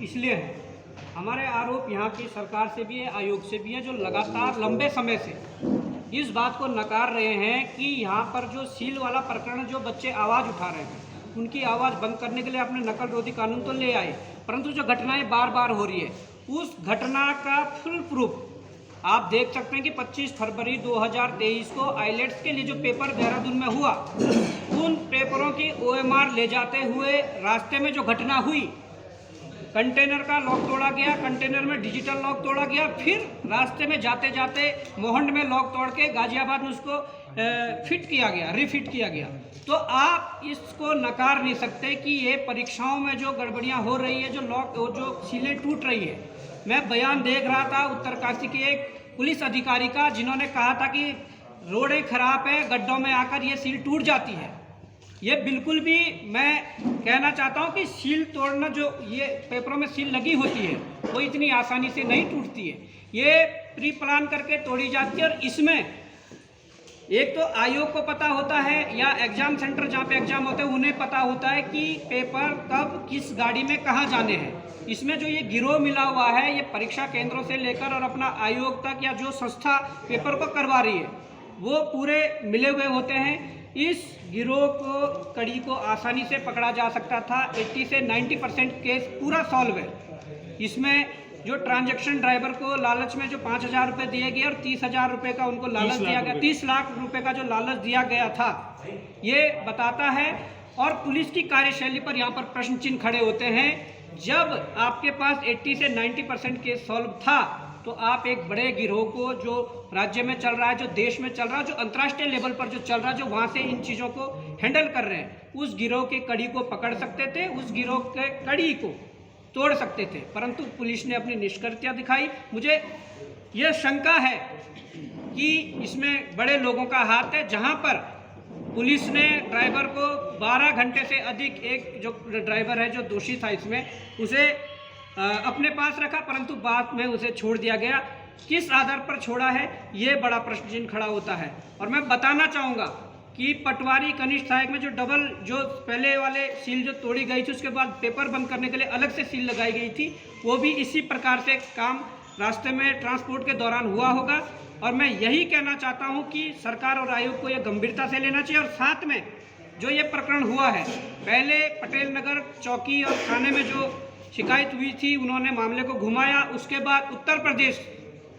इसलिए है, हमारे आरोप यहाँ की सरकार से भी है, आयोग से भी है, जो लगातार लंबे समय से इस बात को नकार रहे हैं कि यहाँ पर जो सील वाला प्रकरण, जो बच्चे आवाज़ उठा रहे हैं उनकी आवाज़ बंद करने के लिए आपने नकल रोधी कानून तो ले आए, परंतु जो घटनाएं बार बार हो रही है उस घटना का फुल प्रूफ आप देख सकते हैं कि 25 फरवरी 2023 को आईलेट्स के लिए जो पेपर देहरादून में हुआ, उन पेपरों की OMR ले जाते हुए रास्ते में जो घटना हुई, कंटेनर का लॉक तोड़ा गया, कंटेनर में डिजिटल लॉक तोड़ा गया, फिर रास्ते में जाते जाते मोहंड में लॉक तोड़ के गाजियाबाद में उसको फिट किया गया, रिफिट किया गया। तो आप इसको नकार नहीं सकते कि ये परीक्षाओं में जो गड़बड़ियां हो रही है, जो लॉक, जो सीलें टूट रही है। मैं बयान देख रहा था उत्तरकाशी के एक पुलिस अधिकारी का, जिन्होंने कहा था कि रोडें खराब है, गड्ढों में आकर ये सील टूट जाती है। ये बिल्कुल भी, मैं कहना चाहता हूँ कि सील तोड़ना, जो ये पेपरों में सील लगी होती है, वो इतनी आसानी से नहीं टूटती है, ये प्री प्लान करके तोड़ी जाती है। और इसमें एक तो आयोग को पता होता है, या एग्जाम सेंटर जहाँ पे एग्जाम होते हैं उन्हें पता होता है कि पेपर कब किस गाड़ी में कहाँ जाने हैं। इसमें जो ये गिरोह मिला हुआ है, ये परीक्षा केंद्रों से लेकर और अपना आयोग तक, या जो संस्था पेपर को करवा रही है, वो पूरे मिले हुए होते हैं। इस गिरोह को, कड़ी को आसानी से पकड़ा जा सकता था। 80 से 90% केस पूरा सॉल्व है। इसमें जो ट्रांजैक्शन ड्राइवर को लालच में जो 5,000 रुपये दिए गए और 30,000 रुपये का उनको लालच दिया गया, 30 लाख रुपए का जो लालच दिया गया था, ये बताता है। और पुलिस की कार्यशैली पर यहाँ पर प्रश्न चिन्ह खड़े होते हैं। जब आपके पास 80 से 90% केस सॉल्व था, तो आप एक बड़े गिरोह को, जो राज्य में चल रहा है, जो देश में चल रहा है, जो अंतर्राष्ट्रीय लेवल पर जो चल रहा है, जो वहाँ से इन चीज़ों को हैंडल कर रहे हैं, उस गिरोह के कड़ी को पकड़ सकते थे, उस गिरोह के कड़ी को तोड़ सकते थे। परंतु पुलिस ने अपनी निष्क्रियता दिखाई। मुझे यह शंका है कि इसमें बड़े लोगों का हाथ है, जहाँ पर पुलिस ने ड्राइवर को 12 घंटे से अधिक, एक जो ड्राइवर है जो दोषी था इसमें, उसे अपने पास रखा, परंतु बाद में उसे छोड़ दिया गया। किस आधार पर छोड़ा है, ये बड़ा प्रश्न चिन्ह खड़ा होता है। और मैं बताना चाहूँगा कि पटवारी कनिष्ठ सहायक में जो डबल, जो पहले वाले सील जो तोड़ी गई थी, उसके बाद पेपर बंद करने के लिए अलग से सील लगाई गई थी, वो भी इसी प्रकार से काम रास्ते में ट्रांसपोर्ट के दौरान हुआ होगा। और मैं यही कहना चाहता हूँ कि सरकार और आयोग को यह गंभीरता से लेना चाहिए। और साथ में जो ये प्रकरण हुआ है, पहले पटेल नगर चौकी और थाने में जो शिकायत हुई थी, उन्होंने मामले को घुमाया। उसके बाद उत्तर प्रदेश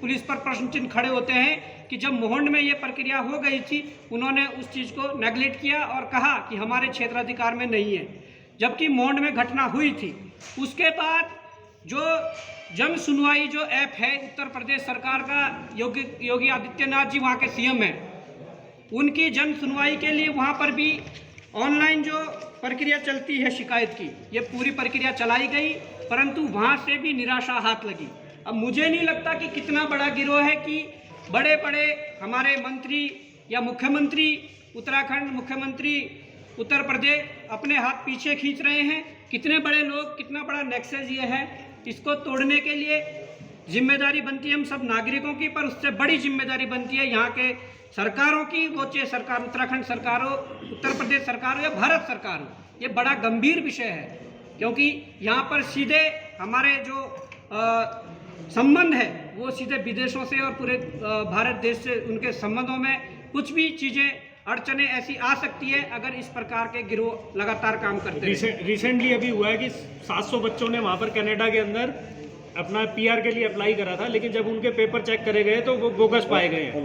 पुलिस पर प्रश्न चिन्ह खड़े होते हैं कि जब मोहंड में ये प्रक्रिया हो गई थी, उन्होंने उस चीज़ को नेगलेक्ट किया और कहा कि हमारे क्षेत्राधिकार में नहीं है, जबकि मोहंड में घटना हुई थी। उसके बाद जो जन सुनवाई जो ऐप है उत्तर प्रदेश सरकार का, योगी आदित्यनाथ जी वहाँ के CM हैं, उनकी जन सुनवाई के लिए वहाँ पर भी ऑनलाइन जो प्रक्रिया चलती है शिकायत की, ये पूरी प्रक्रिया चलाई गई, परंतु वहाँ से भी निराशा हाथ लगी। अब मुझे नहीं लगता कि कितना बड़ा गिरोह है कि बड़े बड़े हमारे मंत्री या मुख्यमंत्री उत्तराखंड, मुख्यमंत्री उत्तर प्रदेश अपने हाथ पीछे खींच रहे हैं। कितने बड़े लोग, कितना बड़ा नेक्सस ये है, इसको तोड़ने के लिए जिम्मेदारी बनती है हम सब नागरिकों की, पर उससे बड़ी जिम्मेदारी बनती है यहाँ के सरकारों की, वो चाहे सरकार उत्तराखंड सरकार हो, उत्तर प्रदेश सरकार हो या भारत सरकार हो। ये बड़ा गंभीर विषय है, क्योंकि यहाँ पर सीधे हमारे जो संबंध है वो सीधे विदेशों से और पूरे भारत देश से, उनके संबंधों में कुछ भी चीज़ें, अड़चने ऐसी आ सकती है अगर इस प्रकार के गिरोह लगातार काम करते हैं। रिसेंटली अभी हुआ है कि 700 बच्चों ने वहाँ पर कनाडा के अंदर अपना PR के लिए अप्लाई करा था, लेकिन जब उनके पेपर चेक करे गए तो वो बोगस पाए गए हैं।